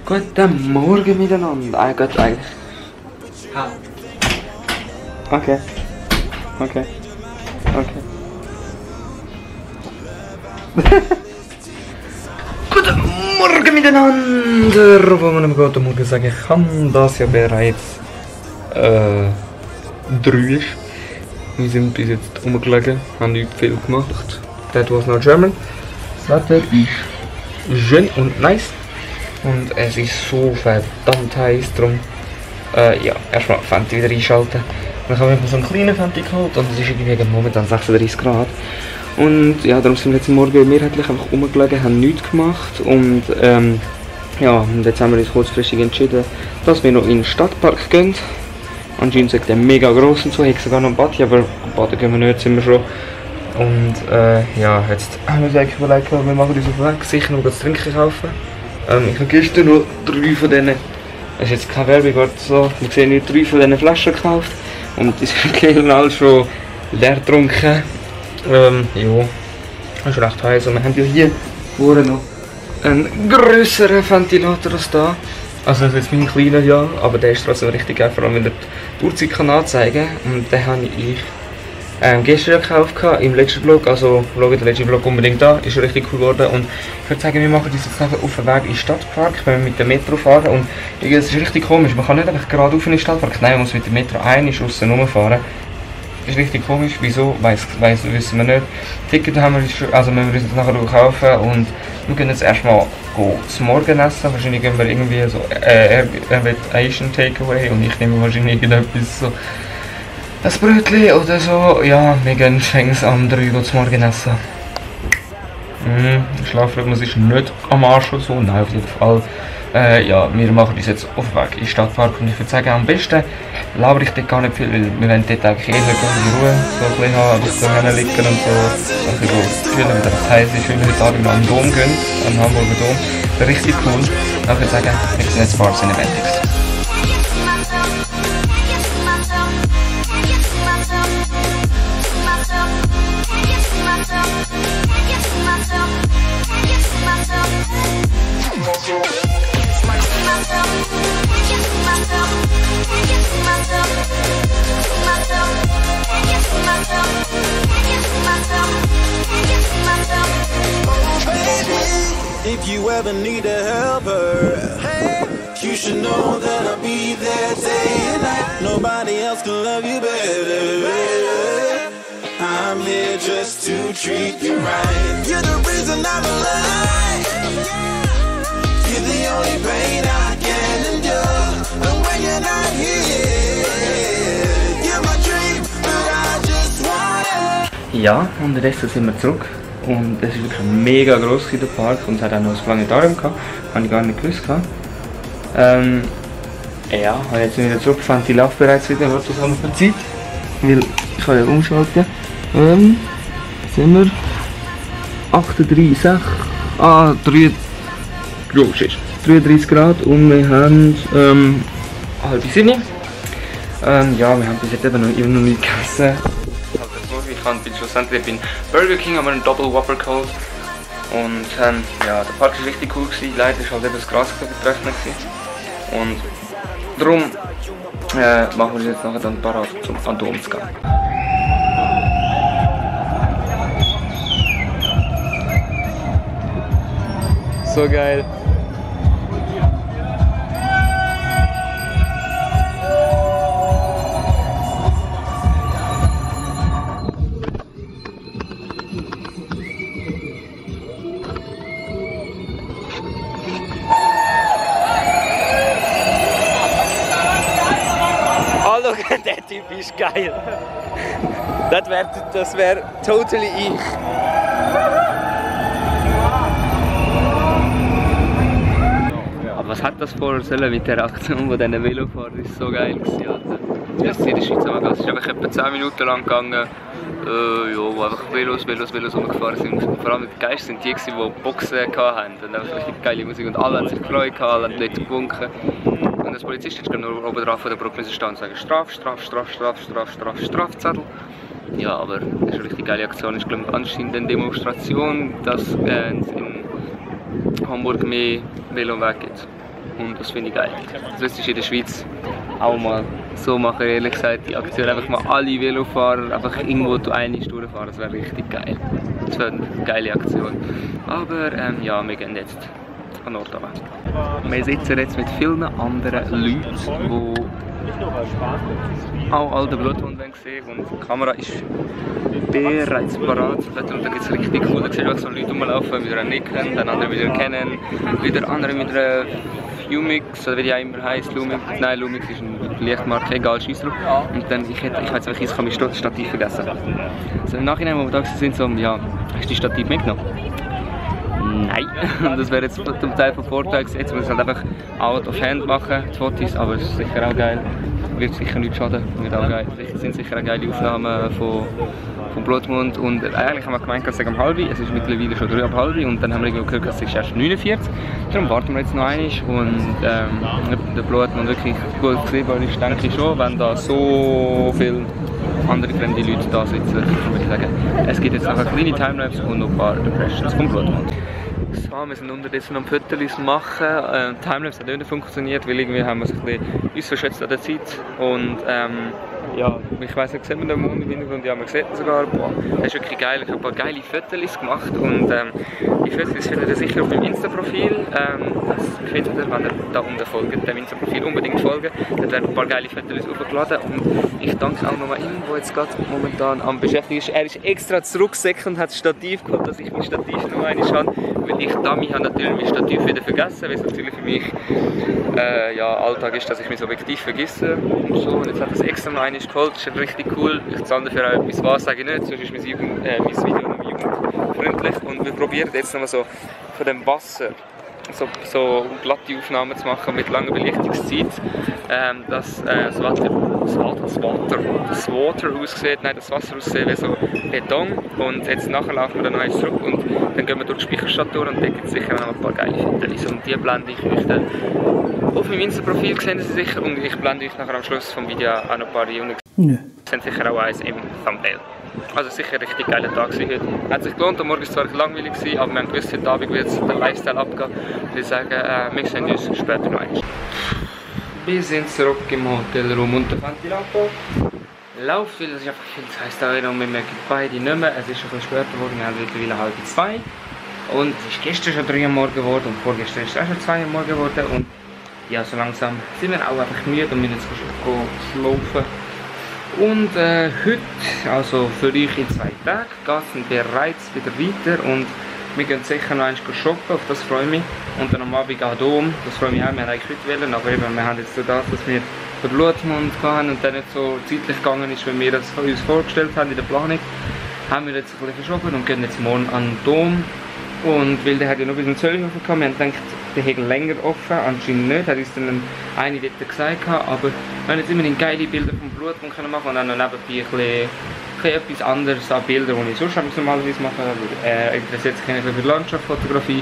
Guten Morgen miteinander. Eigentlich. Okay. Okay. Okay. Guten Morgen miteinander. Wo man am guten Morgen sagen kann, das ja bereits 3 ist. Wir sind bis jetzt rumgelegen, haben nicht viel gemacht. That was not German. Das Wetter ist schön und nice. Und es ist so verdammt heiß, darum ja, erstmal Fenty wieder einschalten. Dann haben wir so einen kleinen Fenty geholt und es ist irgendwie momentan 36 Grad. Und ja, darum sind wir jetzt morgen mehrheitlich einfach rumgelegen, haben nichts gemacht. Und ja, und jetzt haben wir uns kurzfristig entschieden, dass wir noch in den Stadtpark gehen. Anscheinend ist der mega gross und so, ich habe sogar noch ein Bad, aber baden gehen wir nicht, sind wir schon. Und ja, jetzt haben wir uns eigentlich überlegt, wir machen uns auf den Weg, sicher noch was trinken kaufen. Ich habe gestern noch 3 von diesen, es ist jetzt keine Werbung, aber so, wir sehen nicht 3 von diesen Flaschen gekauft. Und die sind alle schon leer getrunken. Ja, das ist recht heiß. Und wir haben ja hier vorne noch einen grösseren Ventilator als da. Also das ist jetzt mein kleiner, ja, aber der ist trotzdem richtig geil, vor allem wenn er die Uhrzeit kann anzeigen kann. Und den habe ich gestern gekauft im letzten Vlog, also schaut den letzten Vlog unbedingt an, ist richtig cool geworden. Und ich würde sagen, wir machen uns jetzt nachher auf den Weg in den Stadtpark, wenn wir mit dem Metro fahren. Und es ist richtig komisch, man kann nicht einfach geradeaus in den Stadtpark, nein, man muss mit dem Metro aussen rumfahren. Das ist richtig komisch, wieso, wissen wir nicht. Ticket haben wir schon, also müssen wir uns jetzt nachher kaufen und wir gehen jetzt erstmal zum Morgen essen. Wahrscheinlich gehen wir irgendwie so Asian Takeaway und ich nehme wahrscheinlich irgendetwas so ein Brötchen oder so. Ja, wir gehen fängs am 3 Uhr zum Morgen essen. Schlafrhythmus ist nicht am Arsch oder so, nein, auf jeden Fall. Ja, wir machen uns jetzt auf den Weg in den Stadtpark und ich würde sagen, am besten labere ich dort gar nicht viel, weil wir wollen dort eigentlich eher in Ruhe so ein bisschen haben, ein bisschen liegen und so. Also so schön, wie das heisst, schön heute Abend noch an den Dom gehen, an den Hamburger Dom. Wäre richtig cool. Ich würde sagen, wir sehen jetzt Bars Cinematics. If you ever need a helper, you should know that I'll be there day and night. Nobody else can love you better. I'm here just to treat you right. You're the reason I'm alive. You're the only pain I can endure. And when you're not here, you're my dream, but I just want it. Ja, unterdessen sind wir zurück. Und es ist wirklich mega gross in der Park und es hat auch noch ein Planetarium gehabt, habe ich gar nicht gewusst. Ja, habe jetzt wieder zurück, fand die läuft bereits wieder, was haben wir für Zeit? Weil ich kann ja umschalten. Sind wir 38, 33 Grad und wir haben halb 7. Ja, wir haben bis jetzt eben noch nicht gegessen. Ich bin schlussendlich bei Burger King, haben wir einen Double Whopper geholt. Und ja, der Park war richtig cool gewesen. Leider ist halt eben das Gras betreffend gewesen. Und darum machen wir uns jetzt nachher dann parat, zum an den Dom zu gehen. So geil. Der Typ ist geil. Das wär totally ich. Aber was hat das vorher sollen mit der Aktion, wo diesen Velofahrer ist so geil war? Das ist in der Schweiz am Gas. Es ist einfach etwa 10 Minuten lang gegangen, ja, wo einfach Velos rumgefahren sind. Und vor allem die Geister sind die, die Boxen hatten und einfach richtig geile Musik. Und alle haben sich gefreut, alle haben dort gewunken. Und als Polizist hättest du nur oben drauf von der Brücke stehen und sagen Strafzettel. Ja, aber das ist eine richtig geile Aktion. Ich glaube, anscheinend eine Demonstration, dass in Hamburg mehr Veloweg gibt. Und das finde ich geil. Das müsste ich in der Schweiz auch mal so machen, ehrlich gesagt. Die Aktion einfach mal alle Velofahrer einfach irgendwo eine Stunde fahren, das wäre richtig geil. Das wäre eine geile Aktion. Aber ja, wir gehen jetzt an Ort an. Wir sitzen jetzt mit vielen anderen Leuten, die auch all den Bluthund sehen und die Kamera ist bereits parat. Und da gibt es richtig cool, da siehst du so Leute rumlaufen, wieder nicht kennen, dann andere wieder kennen, wieder andere mit einer Lumix, oder wie die auch immer heisst, Lumix. Nein, Lumix ist eine Lichtmarke, egal, scheiß drauf. Und dann, ich habe jetzt einfach mein Stativ vergessen. Also im Nachhinein, wo wir da sind, so, ja, hast du die Stativ mitgenommen? Nein, das wäre jetzt zum Teil von Vorteil gewesen. Jetzt muss ich halt einfach out of hand machen, die Fotos, aber es ist sicher auch geil. Wird sicher nicht schaden, wird auch geil. Es sind sicher auch geile Aufnahmen von Blutmund und eigentlich haben wir gemeint, es sei um halb, es ist mittlerweile schon 3 ab halb und dann haben wir gehört, es ist erst 49. Darum warten wir jetzt noch einmal und der Blutmund wirklich gut gesehen ist, denke ich schon, wenn da so viele andere fremde Leute da sitzen, würde ich sagen. Es gibt jetzt noch eine kleine Timelapse und noch ein paar Impressions vom Blutmund. So, wir sind unterdessen am Fotos machen. Timelapse hat nicht funktioniert, weil irgendwie haben wir uns verschätzt an der Zeit und ja, ich weiss nicht, sieht man den Mond im Hintergrund? Ja, man sieht ihn sogar. Boah, das ist wirklich geil. Ich habe ein paar geile Fotos gemacht und die Fotos findet ihr sicher auf meinem Insta-Profil. Das findet ihr, wenn ihr da unten folgt, dem Insta-Profil unbedingt folgen. Dort werden ein paar geile Fotos aufgeladen und ich danke auch nochmal ihm, der jetzt gerade momentan am beschäftigt ist. Er ist extra zurückgesäckelt und hat das Stativ geholt, dass ich mein Stativ noch einmal habe. Weil ich Dummy habe natürlich mein Stativ wieder vergessen, weil es natürlich für mich ja, Alltag ist, dass ich mein Objektiv vergesse und so. Und jetzt hat er es extra noch einmal geholt, das ist richtig cool. Ich zahle dafür auch etwas, was sage ich nicht, sonst ist mein Video noch jugendfreundlich. Und wir probieren jetzt nochmal so von dem Wasser so glatte Aufnahmen zu machen mit langer Belichtungszeit, dass das Wasser aussieht, nein, das Wasser aussieht wie so Beton. Und jetzt nachher laufen wir dann noch eins zurück und dann gehen wir durch die Speicherstadt durch und da gibt es sicher noch ein paar geile Fotos und die blende ich euch dann auf meinem Insta-Profil, sehen Sie sicher, und ich blende euch nachher am Schluss vom Video auch noch ein paar Unix. Sie sehen sicher auch eins im Thumbnail. Also sicher ein richtig geiler Tag heute. Hat sich gelohnt, am Morgen war es zwar langweilig, aber wir haben gewusst, heute Abend wird der Lifestyle abgehen. Ich würde sagen, wir sehen uns später noch einmal. Wir sind zurück im Hotelraum und der Ventilator läuft, weil das ist einfach viel zu heiß da und wir merken beide nicht mehr. Es ist schon ein bisschen später geworden, wir haben mittlerweile 1:30. Und es ist gestern schon 3 Uhr morgens geworden und vorgestern ist es auch schon 2 Uhr morgens geworden. Und ja, so langsam sind wir auch einfach müde und müssen jetzt schlafen. Und heute, also für euch in 2 Tagen, geht es bereits wieder weiter und wir gehen sicher noch einmal shoppen, auf das freue ich mich. Und dann am Abend auch Dom, das freue ich mich auch, wir haben eigentlich heute wollen, aber eben, wir haben jetzt so das, dass wir den Blutmund hatten und dann nicht so zeitlich gegangen ist, wie wir das uns vorgestellt haben in der Planung, haben wir jetzt ein bisschen verschoben und gehen jetzt morgen an den Dom. Und weil der hat ja noch bis um 12 Uhr offen gehabt, wir haben gedacht, der hätte länger offen, anscheinend nicht, hat uns dann eine dort gesagt, aber wir haben jetzt immerhin geile Bilder vom Blutmund machen und dann noch nebenbei ein bisschen etwas anderes an Bildern, die ich sonst normalerweise mache. Interessiert sich für Landschaftsfotografie.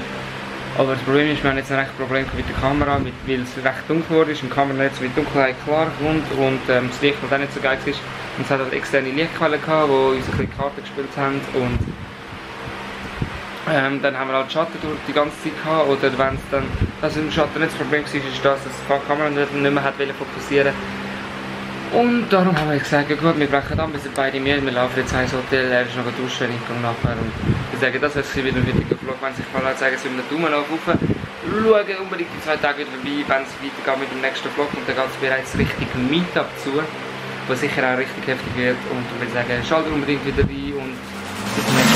Aber das Problem ist, wir haben jetzt ein recht Problem mit der Kamera, weil es recht dunkel geworden ist, im Kamerennetz mit Dunkelheit klar kommt und das Licht noch nicht so geil ist. Und es hat halt externe Lichtquellen gehabt, die uns ein bisschen Karten gespielt haben. Und dann haben wir halt Schatten durch die ganze Zeit gehabt, oder wenn es dann, also im Schatten nicht das Problem war, ist das, dass die Kamera nicht mehr hat fokussieren. Und darum haben wir gesagt, ja gut, wir brechen an, wir sind beide müde, wir laufen jetzt ins Hotel, er ist noch duschen, ich gehe nachher. Und ich sage, das ist wieder ein wichtiger Vlog, wenn sich mal sagen, sie einen Daumen nach oben. Schauen unbedingt die 2 Tage wieder vorbei, wenn es weitergeht mit dem nächsten Vlog, und dann geht es bereits richtig Meetup zu, was sicher auch richtig heftig wird. Und ich würde sagen, schaltet unbedingt wieder rein und bis zum nächsten Mal.